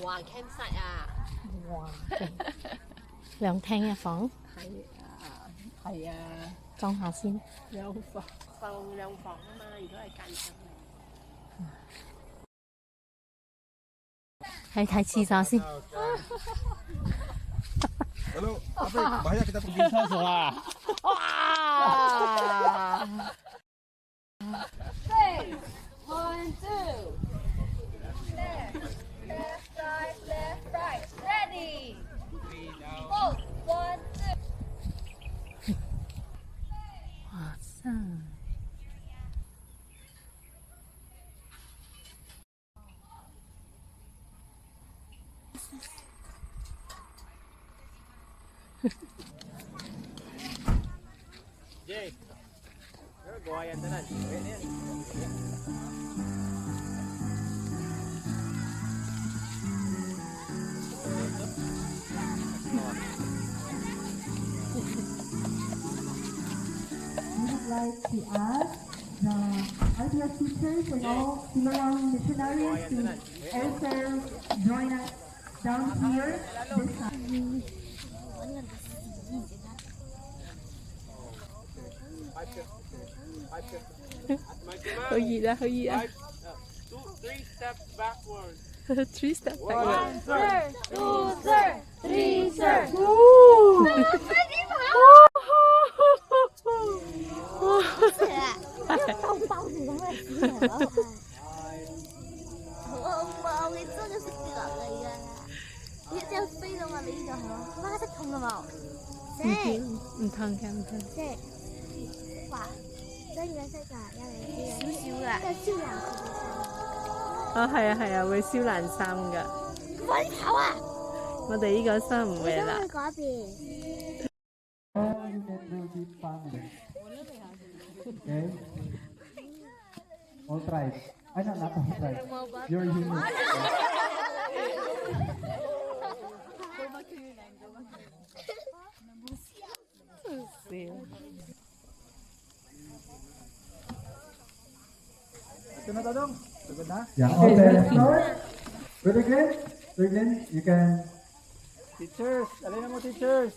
哇 campsite 啊！哇，涼亭嘅房，係啊，裝下先。有房啊嘛，如果係間上睇睇廁所先。Halo, Afif, bahaya kita pergi sana lah. Wah! 1, 2. Left, right, left, right. Ready. Go. 1, 2. 哇塞！Jay, gua yang tenan. We would like to ask the RPS teachers and all Siloam missionaries to also join us down here this time. Hơi gì ra, hơi gì ra. 3 steps backward. 3 step backward. 1, 2, 3, sir. 包子咁嘅事嚟講係，我你真係識跌落嚟㗎，你一隻飛到我哋呢度係嘛？媽識痛㗎嘛？唔痛嘅，唔痛。即係話真嘅識㗎，有嚟少少㗎，即係燒爛佢哋衫。哦，係啊係啊，會燒爛衫㗎。快啲跑啊！我哋呢個衫唔會啦。去嗰邊。Okay. All tribes. Ay, not all tribes. You're human. Ito na Tadong. Sagot na? Yeah, okay, let's start. Ready, Glenn? You can... Teachers, alin na mo teachers.